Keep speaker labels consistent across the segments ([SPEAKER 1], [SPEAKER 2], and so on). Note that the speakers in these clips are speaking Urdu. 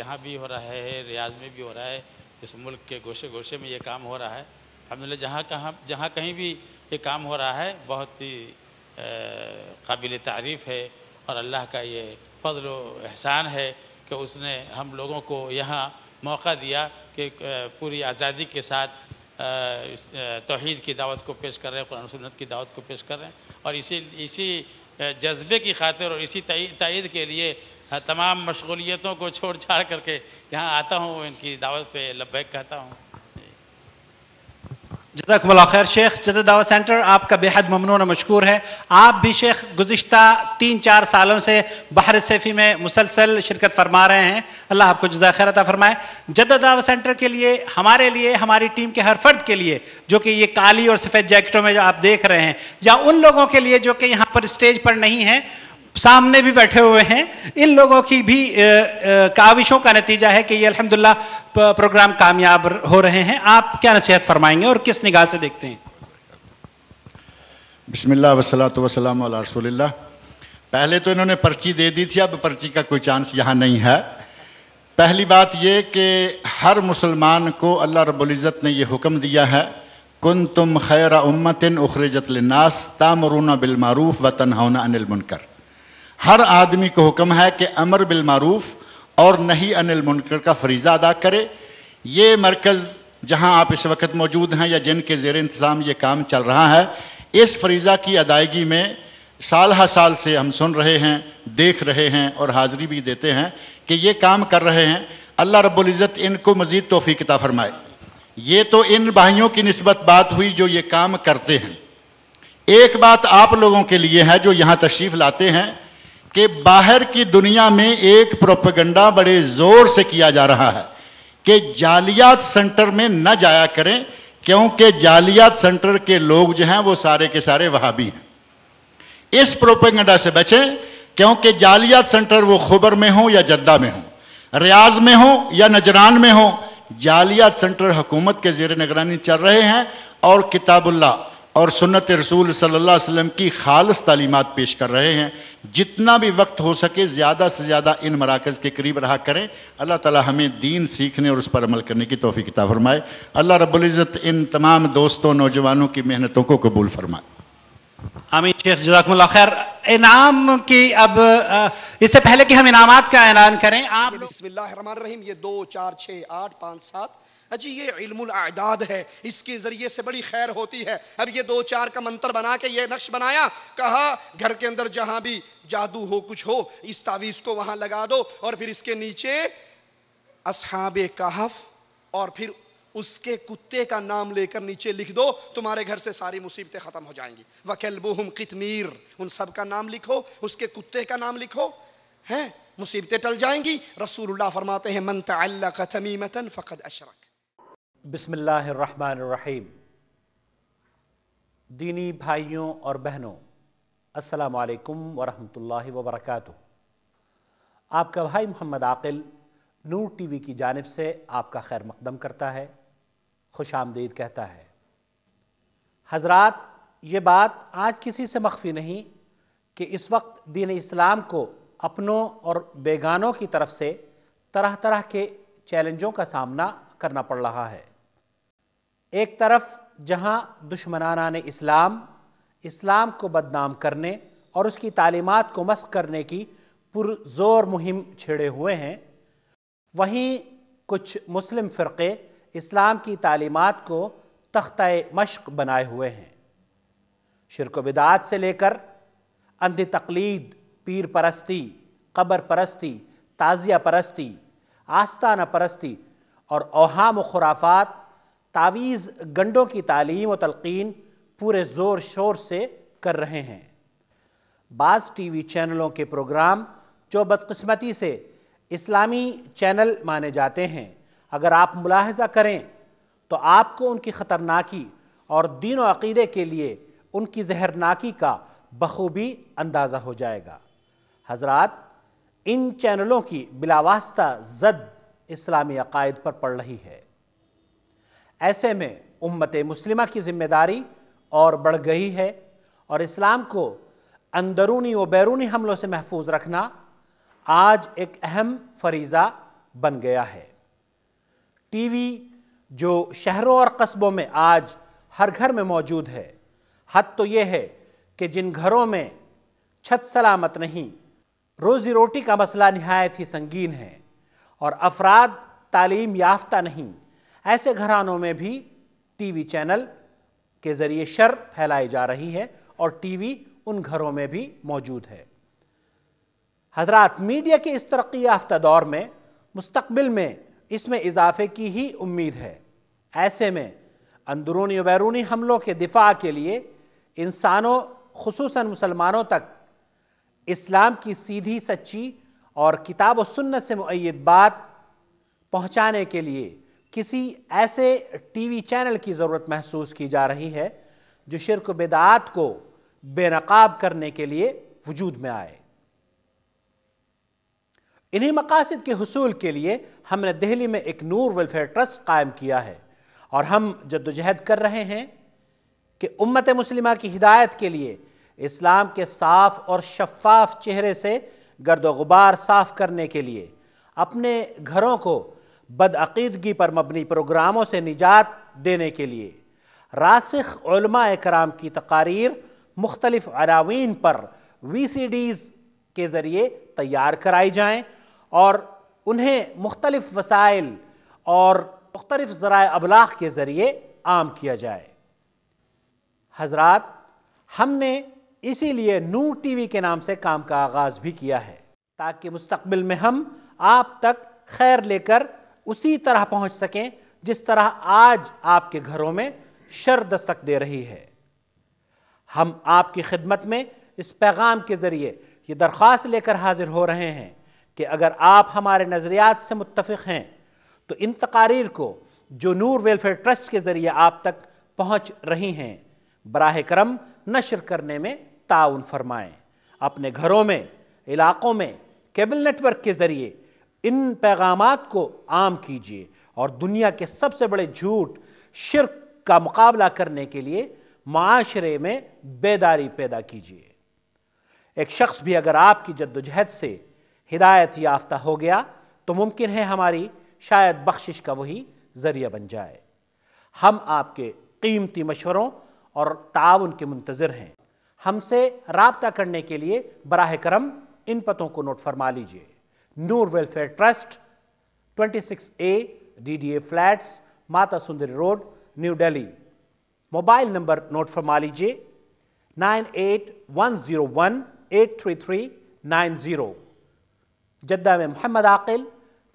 [SPEAKER 1] یہاں بھی ہو رہا ہے، ریاض میں بھی ہو رہا ہے، اس ملک کے گوشے گوشے میں یہ کام ہو رہا ہے الحمدللہ۔ جہاں کہیں بھی یہ کام ہو رہا ہے بہت ہی قابل تعریف ہے، اور اللہ کا یہ فضل و احسان ہے کہ اس نے ہم لوگوں کو یہاں موقع دیا کہ پوری آزادی کے ساتھ توحید کی دعوت کو پیش کر رہے ہیں، قرآن و سنت کی دعوت کو پیش کر رہے ہیں، اور اسی جذبے کی خاطر اور اسی تائید کے لیے تمام مشغولیتوں کو چھوڑ چھاڑ کر کے یہاں آتا ہوں، ان کی دعوت پہ لبیک کہتا ہوں۔
[SPEAKER 2] جزاکم اللہ خیر شیخ۔ جدہ دعوت سینٹر آپ کا بے حد ممنون و مشکور ہے۔ آپ بھی شیخ گزشتہ 3-4 سالوں سے بحر سیفی میں مسلسل شرکت فرما رہے ہیں، اللہ آپ کو جزائے خیر عطا فرمائے۔ جدہ دعوت سینٹر کے لیے، ہمارے لیے، ہماری ٹیم کے ہر فرد کے لیے جو کہ یہ کالی اور سفید جیکٹوں میں جو آپ دیکھ رہے ہیں، یا ان لوگوں کے لیے جو کہ یہاں پر اسٹیج پر نہیں ہیں، سامنے بھی بیٹھے ہوئے ہیں، ان لوگوں کی بھی کاوشوں کا نتیجہ ہے کہ یہ الحمدللہ پروگرام کامیاب ہو رہے ہیں۔ آپ کیا نصیحت فرمائیں گے اور کس نگاہ سے دیکھتے ہیں؟
[SPEAKER 3] بسم اللہ والصلاۃ والسلام علی رسول اللہ۔ پہلے تو انہوں نے پرچی دے دی تھی، اب پرچی کا کوئی چانس یہاں نہیں ہے۔ پہلی بات یہ کہ ہر مسلمان کو اللہ رب العزت نے یہ حکم دیا ہے، کنتم خیر امۃ اخرجت للناس تأمرون بالمعروف وتنہون عن المنکر۔ ہر آدمی کو حکم ہے کہ امر بالمعروف اور نہی عن المنکر کا فریضہ ادا کرے۔ یہ مرکز جہاں آپ اس وقت موجود ہیں یا جن کے زیر انتظام یہ کام چل رہا ہے، اس فریضہ کی ادائیگی میں سال ہر سال سے ہم سن رہے ہیں، دیکھ رہے ہیں اور حاضری بھی دیتے ہیں کہ یہ کام کر رہے ہیں۔ اللہ رب العزت ان کو مزید توفیق عطا فرمائے۔ یہ تو ان بھائیوں کی نسبت بات ہوئی جو یہ کام کرتے ہیں۔ ایک بات آپ لوگوں کے لیے ہے جو یہاں تشریف لاتے ہیں کہ باہر کی دنیا میں ایک پروپیگنڈا بڑے زور سے کیا جا رہا ہے کہ جعلیات سینٹر میں نہ جایا کریں، کیونکہ جعلیات سینٹر کے لوگ جو ہیں وہ سارے کے سارے وہابی ہیں۔ اس پروپیگنڈا سے بچیں، کیونکہ جعلیات سینٹر وہ خبر میں ہوں یا جدہ میں ہوں، ریاض میں ہوں یا نجران میں ہوں، جعلیات سینٹر حکومت کے زیر نگرانی چل رہے ہیں اور کتاب اللہ اور سنت رسول صلی اللہ علیہ وسلم کی خالص تعلیمات پیش کر رہے ہیں۔ جتنا بھی وقت ہو سکے زیادہ سے زیادہ ان مراکز کے قریب رہا کریں۔ اللہ تعالی ہمیں دین سیکھنے اور اس پر عمل کرنے کی توفیق عطا فرمائے۔ اللہ رب العزت ان تمام دوستوں، نوجوانوں کی محنتوں کو قبول فرمائے۔
[SPEAKER 2] آمین شیخ، جزاکم اللہ خیر۔ انعام کی اب اس سے پہلے کہ ہم انعامات کا اعلان کریں، آپ
[SPEAKER 4] بسم اللہ الرحمن الرحیم، یہ 2 4 6 8 5 7 جی یہ علم الاعداد ہے، اس کے ذریعے سے بڑی خیر ہوتی ہے۔ اب یہ 2 4 کا منتر بنا کے یہ نقش بنایا، کہا گھر کے اندر جہاں بھی جادو ہو، کچھ ہو، اس تعویذ کو وہاں لگا دو، اور پھر اس کے نیچے اصحاب کہف اور پھر اس کے کتے کا نام لے کر نیچے لکھ دو، تمہارے گھر سے ساری مصیبتیں ختم ہو جائیں گی۔ وَكَلْبُهُمْ قِطْمِيرٌ، ان سب کا نام لکھو، اس کے کتے کا نام لکھو، ہیں مصیبتیں ٹل جائیں گی۔ رسول اللہ فرماتے ہیں من تعلق تمیمة فقد اشرک۔
[SPEAKER 2] بسم اللہ الرحمن الرحیم۔ دینی بھائیوں اور بہنوں، السلام علیکم ورحمۃ اللہ وبرکاتہ۔ آپ کا بھائی محمد عاقل نور ٹی وی کی جانب سے آپ کا خیر مقدم کرتا ہے، خوش آمدید کہتا ہے۔ حضرات، یہ بات آج کسی سے مخفی نہیں کہ اس وقت دین اسلام کو اپنوں اور بیگانوں کی طرف سے طرح طرح کے چیلنجوں کا سامنا کرنا پڑ رہا ہے۔ ایک طرف جہاں دشمنان اسلام کو بدنام کرنے اور اس کی تعلیمات کو مسخ کرنے کی پرزور مہم چھیڑے ہوئے ہیں، وہیں کچھ مسلم فرقے اسلام کی تعلیمات کو تختہ مشق بنائے ہوئے ہیں۔ شرک و بدعات سے لے کر اندھی تقلید، پیر پرستی، قبر پرستی، تعزیہ پرستی، آستانہ پرستی اور اوہام و خرافات، تعویذ گنڈوں کی تعلیم و تلقین پورے زور شور سے کر رہے ہیں۔ بعض ٹی وی چینلوں کے پروگرام جو بدقسمتی سے اسلامی چینل مانے جاتے ہیں، اگر آپ ملاحظہ کریں تو آپ کو ان کی خطرناکی اور دین و عقیدے کے لیے ان کی زہرناکی کا بخوبی اندازہ ہو جائے گا۔ حضرات، ان چینلوں کی بلا واسطہ زد اسلامی عقائد پر پڑ رہی ہے۔ ایسے میں امت مسلمہ کی ذمہ داری اور بڑھ گئی ہے، اور اسلام کو اندرونی و بیرونی حملوں سے محفوظ رکھنا آج ایک اہم فریضہ بن گیا ہے۔ ٹی وی جو شہروں اور قصبوں میں آج ہر گھر میں موجود ہے، حد تو یہ ہے کہ جن گھروں میں چھت سلامت نہیں، روزی روٹی کا مسئلہ نہایت ہی سنگین ہے اور افراد تعلیم یافتہ نہیں، ایسے گھرانوں میں بھی ٹی وی چینل کے ذریعے شر پھیلائی جا رہی ہے اور ٹی وی ان گھروں میں بھی موجود ہے۔ حضرات، میڈیا کے اس ترقی یافتہ دور میں مستقبل میں اس میں اضافے کی ہی امید ہے۔ ایسے میں اندرونی و بیرونی حملوں کے دفاع کے لیے انسانوں خصوصاً مسلمانوں تک اسلام کی سیدھی سچی اور کتاب و سنت سے مؤید بات پہنچانے کے لیے کسی ایسے ٹی وی چینل کی ضرورت محسوس کی جا رہی ہے جو شرک و بدعات کو بے نقاب کرنے کے لیے وجود میں آئے۔ انہی مقاصد کے حصول کے لیے ہم نے دہلی میں ایک نور ویلفیئر ٹرسٹ قائم کیا ہے اور ہم جدوجہد کر رہے ہیں کہ امت مسلمہ کی ہدایت کے لیے اسلام کے صاف اور شفاف چہرے سے گرد و غبار صاف کرنے کے لیے اپنے گھروں کو بدعقیدگی پر مبنی پروگراموں سے نجات دینے کے لیے راسخ علماء کرام کی تقاریر مختلف عناوین پر وی سی ڈیز کے ذریعے تیار کرائی جائیں اور انہیں مختلف وسائل اور مختلف ذرائع ابلاغ کے ذریعے عام کیا جائے۔ حضرات، ہم نے اسی لیے نور ٹی وی کے نام سے کام کا آغاز بھی کیا ہے تاکہ مستقبل میں ہم آپ تک خیر لے کر اسی طرح پہنچ سکیں جس طرح آج آپ کے گھروں میں شر دستک دے رہی ہے۔ ہم آپ کی خدمت میں اس پیغام کے ذریعے یہ درخواست لے کر حاضر ہو رہے ہیں کہ اگر آپ ہمارے نظریات سے متفق ہیں تو ان تقاریر کو جو نور ویلفیئر ٹرسٹ کے ذریعے آپ تک پہنچ رہی ہیں براہ کرم نشر کرنے میں تعاون فرمائیں۔ اپنے گھروں میں، علاقوں میں کیبل نیٹ ورک کے ذریعے ان پیغامات کو عام کیجیے اور دنیا کے سب سے بڑے جھوٹ شرک کا مقابلہ کرنے کے لیے معاشرے میں بیداری پیدا کیجیے۔ ایک شخص بھی اگر آپ کی جدوجہد سے ہدایت یافتہ ہو گیا تو ممکن ہے ہماری شاید بخشش کا وہی ذریعہ بن جائے۔ ہم آپ کے قیمتی مشوروں اور تعاون کے منتظر ہیں۔ ہم سے رابطہ کرنے کے لیے براہ کرم ان پتوں کو نوٹ فرما لیجئے: Noor welfare trust, 26A DDA flats, Mata Sundari road, New Delhi. Mobile number note فرما لیجئے: 9810183390۔ جدہ میں محمد عاقل،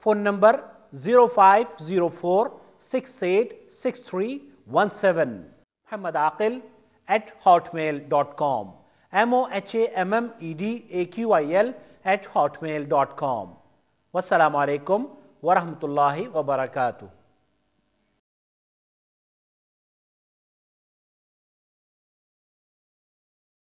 [SPEAKER 2] فون نمبر 0504686317، mohammedaqil@hotmail.com، mohammedaqil@hotmail.com۔ والسلام علیکم ورحمۃ اللہ وبرکاتہ۔